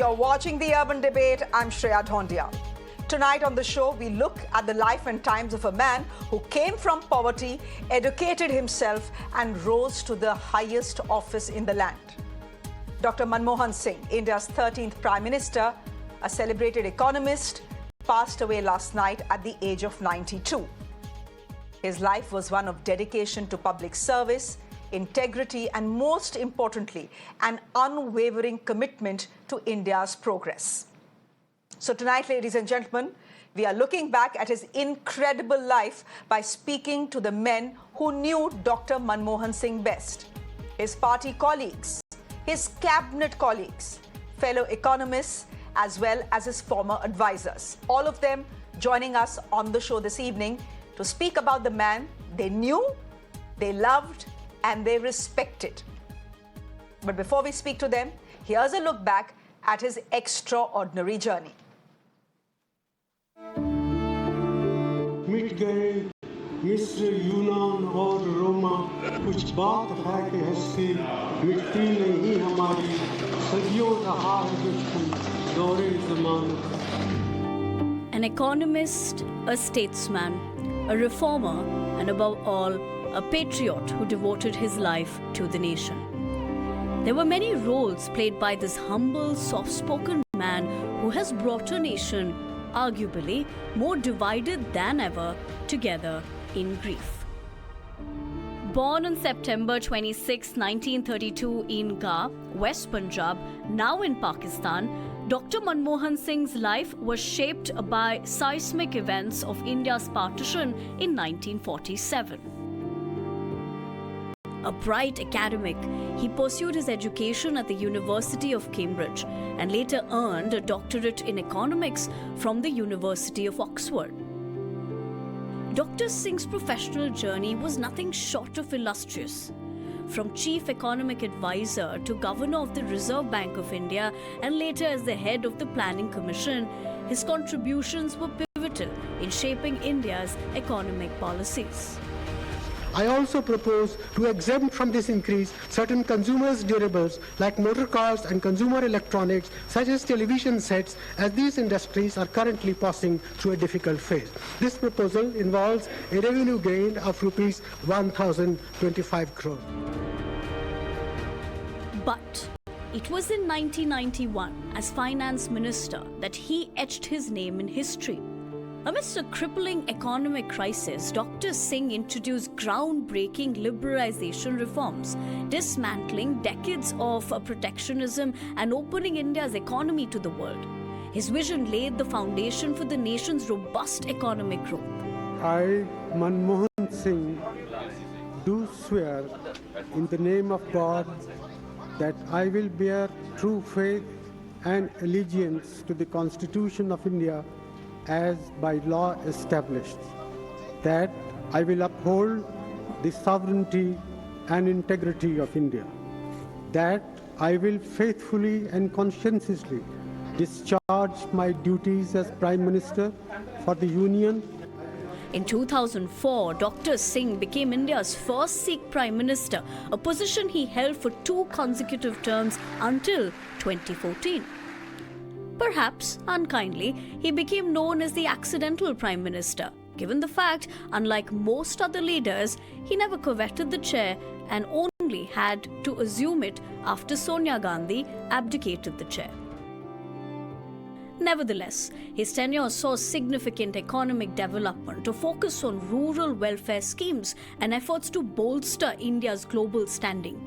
You're watching The Urban Debate. I'm Shreya Dhoundial. Tonight on the show, we look at the life and times of a man who came from poverty, educated himself, and rose to the highest office in the land. Dr. Manmohan Singh, India's 13th Prime Minister, a celebrated economist, passed away last night at the age of 92. His life was one of dedication to public service, integrity, and most importantly, an unwavering commitment to India's progress. So tonight, ladies and gentlemen, we are looking back at his incredible life by speaking to the men who knew Dr. Manmohan Singh best, his party colleagues, his cabinet colleagues, fellow economists, as well as his former advisors. All of them joining us on the show this evening to speak about the man they knew, they loved, and they respected. But before we speak to them, here's a look back at his extraordinary journey. मिट गए मिस्र यूनान और रोमा कुछ बात है कि हस्ती मिटती नहीं हमारी सदियों रहा है दुश्मन दौरे ज़माना. An economist, a statesman, a reformer, and above all, a patriot who devoted his life to the nation. There were many roles played by this humble, soft-spoken man who has brought a nation, arguably, more divided than ever, together in grief. Born on September 26, 1932 in Gah, West Punjab, now in Pakistan, Dr. Manmohan Singh's life was shaped by seismic events of India's partition in 1947. A bright academic, he pursued his education at the University of Cambridge and later earned a doctorate in economics from the University of Oxford. Dr. Singh's professional journey was nothing short of illustrious. From chief economic advisor to governor of the Reserve Bank of India and later as the head of the Planning Commission, his contributions were pivotal in shaping India's economic policies. I also propose to exempt from this increase certain consumers' durables like motor cars and consumer electronics such as television sets, as these industries are currently passing through a difficult phase. This proposal involves a revenue gain of rupees 1,025 crores. But it was in 1991, as finance minister, that he etched his name in history. Amidst a crippling economic crisis, Dr. Singh introduced groundbreaking liberalization reforms, dismantling decades of protectionism and opening India's economy to the world. His vision laid the foundation for the nation's robust economic growth. I, Manmohan Singh, do swear in the name of God that I will bear true faith and allegiance to the Constitution of India as by law established, that I will uphold the sovereignty and integrity of India, that I will faithfully and conscientiously discharge my duties as Prime Minister for the Union. In 2004, Dr. Singh became India's first Sikh Prime Minister, a position he held for 2 consecutive terms until 2014. Perhaps, unkindly, he became known as the accidental Prime Minister, given the fact, unlike most other leaders, he never coveted the chair and only had to assume it after Sonia Gandhi abdicated the chair. Nevertheless, his tenure saw significant economic development, a focus on rural welfare schemes and efforts to bolster India's global standing.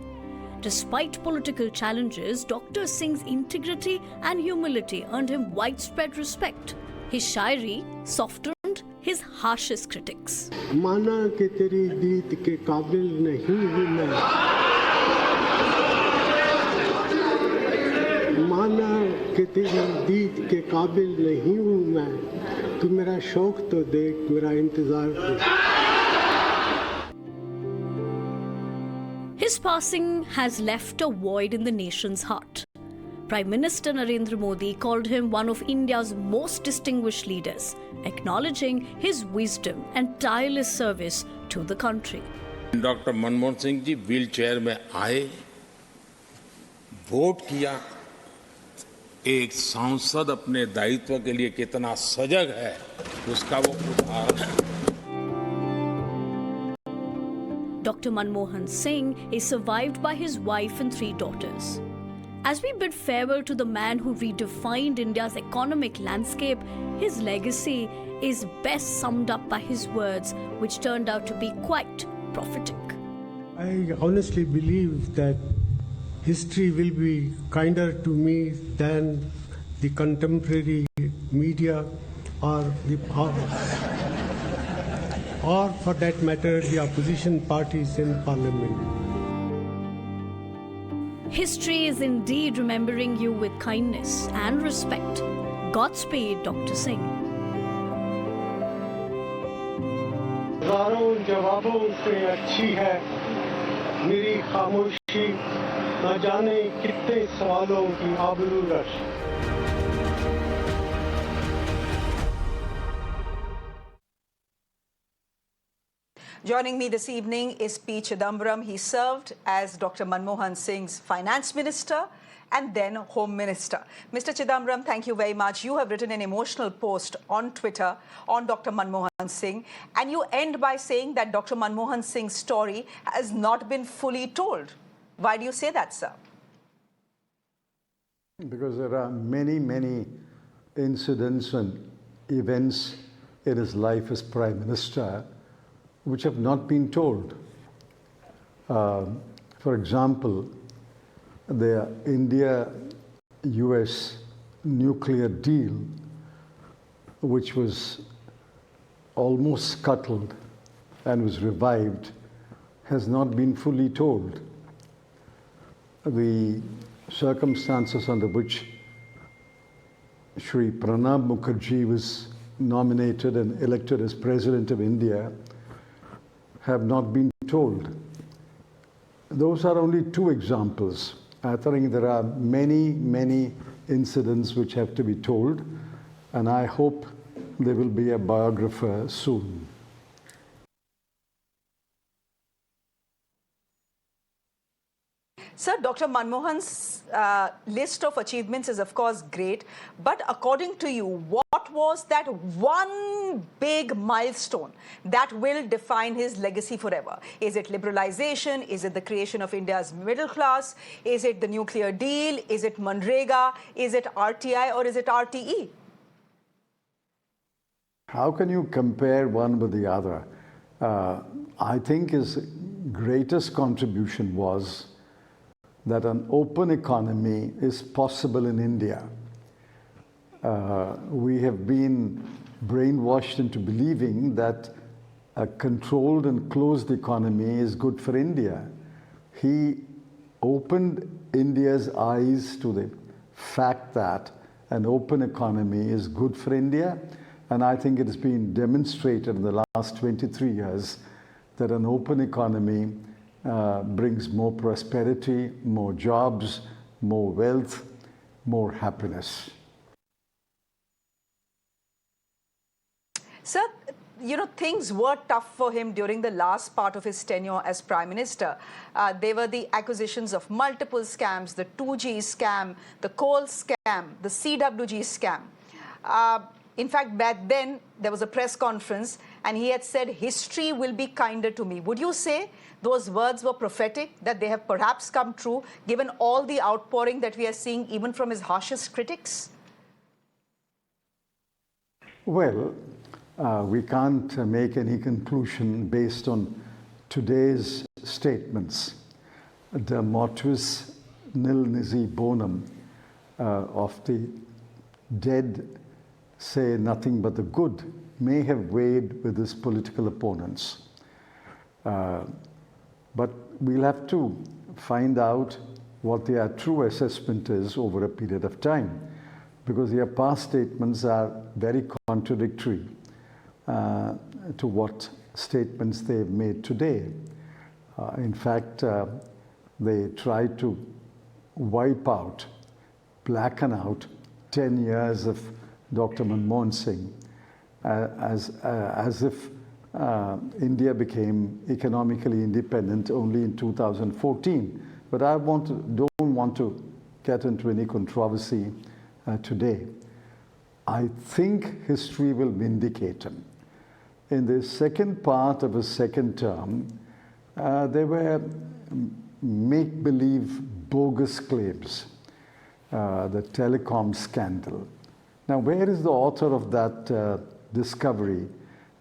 Despite political challenges, Dr. Singh's integrity and humility earned him widespread respect. His shairi softened his harshest critics. माना कि तेरी दीद के काबिल नहीं हूँ मैं, माना कि तेरी दीद के काबिल नहीं हूँ मैं, तू मेरा शौक तो देख, मेरा इंतजार कर. His passing has left a void in the nation's heart. Prime Minister Narendra Modi called him one of India's most distinguished leaders, acknowledging his wisdom and tireless service to the country. Doctor Manmohan Singh ji wheelchair में आए, vote किया, एक सांसद अपने दायित्व के लिए कितना सजग है, उसका वो उदाहरण है। Dr. Manmohan Singh is survived by his wife and 3 daughters. As we bid farewell to the man who redefined India's economic landscape, his legacy is best summed up by his words, which turned out to be quite prophetic. I honestly believe that history will be kinder to me than the contemporary media or for that matter, the opposition parties in parliament. History is indeed remembering you with kindness and respect. Godspeed, Dr. Singh. हजारों जवाबों से अच्छी है मेरी खामोशी न जाने कितने सवालों की आबरू rush Joining me this evening is P. Chidambaram. He served as Dr. Manmohan Singh's finance minister and then home minister. Mr. Chidambaram, thank you very much. You have written an emotional post on Twitter on Dr. Manmohan Singh, and you end by saying that Dr. Manmohan Singh's story has not been fully told. Why do you say that, sir? Because there are many, many incidents and events in his life as Prime Minister which have not been told. For example, the India-US nuclear deal, which was almost scuttled and was revived, has not been fully told. The circumstances under which Shri Pranab Mukherjee was nominated and elected as President of India have not been told. Those are only 2 examples. I think there are many, many incidents which have to be told, and I hope there will be a biographer soon. Sir, Dr. Manmohan's list of achievements is of course great, but according to you, what was that one big milestone that will define his legacy forever? Is it liberalization? Is it the creation of India's middle class? Is it the nuclear deal? Is it Manrega? Is it RTI or is it RTE? How can you compare one with the other? I think his greatest contribution was that an open economy is possible in India. We have been brainwashed into believing that a controlled and closed economy is good for India. He opened India's eyes to the fact that an open economy is good for India, and I think it has been demonstrated in the last 23 years that an open economy brings more prosperity, more jobs, more wealth, more happiness. Sir, you know, things were tough for him during the last part of his tenure as Prime Minister. There were the acquisitions of multiple scams, the 2G scam, the coal scam, the CWG scam. In fact, back then, there was a press conference and he had said, history will be kinder to me. Would you say those words were prophetic, that they have perhaps come true, given all the outpouring that we are seeing even from his harshest critics? Well, we can't make any conclusion based on today's statements. The mortuis nil nisi bonum of the dead say nothing but the good may have weighed with his political opponents. But we'll have to find out what their true assessment is over a period of time, because their past statements are very contradictory to what statements they've made today. In fact, they try to wipe out, blacken out 10 years of Dr. Manmohan Singh as if India became economically independent only in 2014. But I don't want to get into any controversy today. I think history will vindicate him. In the second part of his second term, there were make-believe bogus claims, the telecom scandal. Now, where is the author of that discovery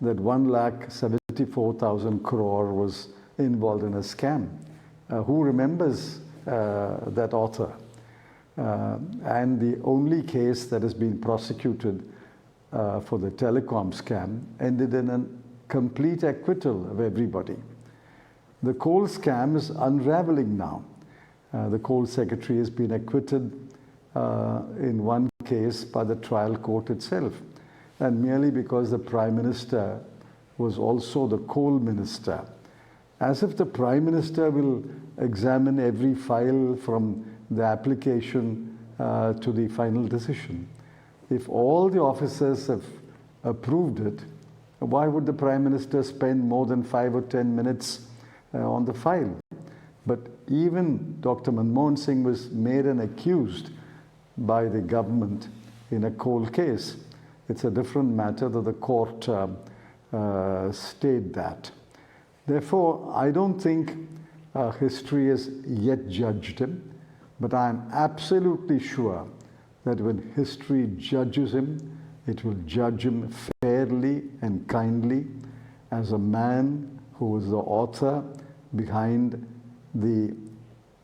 that 1,74,000 crore was involved in a scam? Who remembers that author? And the only case that has been prosecuted for the telecom scam ended in a complete acquittal of everybody. The coal scam is unraveling now. The coal secretary has been acquitted in one case by the trial court itself, and merely because the Prime Minister was also the coal minister. As if the Prime Minister will examine every file from the application to the final decision. If all the officers have approved it, why would the Prime Minister spend more than 5 or 10 minutes on the file? But even Dr. Manmohan Singh was made and accused by the government in a coal case. It's a different matter that the court stayed that. Therefore, I don't think history has yet judged him, but I'm absolutely sure that when history judges him, it will judge him fairly and kindly as a man who was the author behind the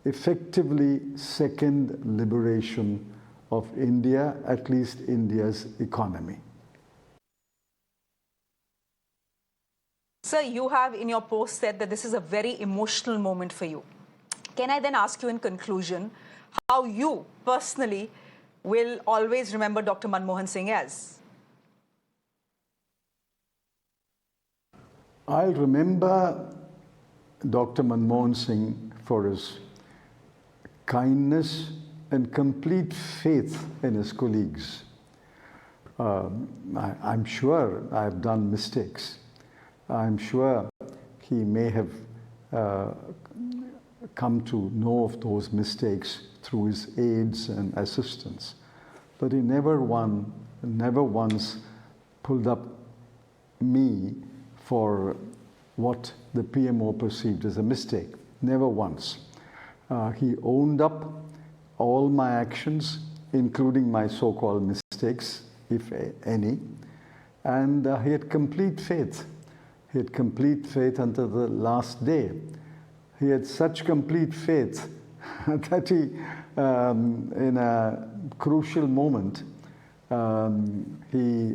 effectively second liberation of India, at least India's economy. Sir, you have in your post said that this is a very emotional moment for you. Can I then ask you in conclusion how you personally will always remember Dr. Manmohan Singh as? I'll remember Dr. Manmohan Singh for his kindness and complete faith in his colleagues. I'm sure I've done mistakes. I'm sure he may have come to know of those mistakes through his aides and assistants. But he never once pulled up me for what the PMO perceived as a mistake. Never once. He owned up all my actions, including my so-called mistakes, if any, and he had complete faith. He had complete faith until the last day. He had such complete faith that he, in a crucial moment, he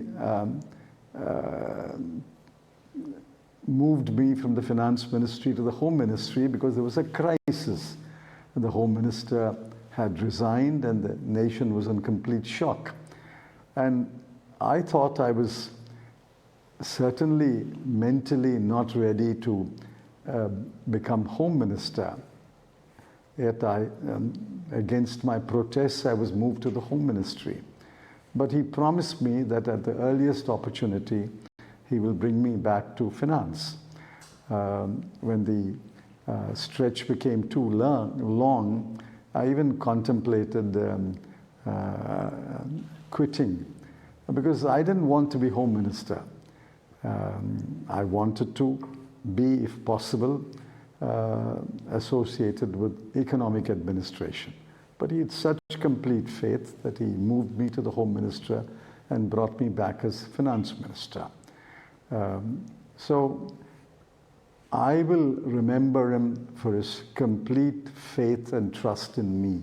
moved me from the finance ministry to the home ministry because there was a crisis. The home minister had resigned and the nation was in complete shock. And I thought I was certainly mentally not ready to become home minister. Yet against my protests, I was moved to the home ministry. But he promised me that at the earliest opportunity, he will bring me back to finance. When the stretch became too long, I even contemplated quitting because I didn't want to be home minister. I wanted to be, if possible, associated with economic administration. But he had such complete faith that he moved me to the home minister and brought me back as finance minister. So I will remember him for his complete faith and trust in me.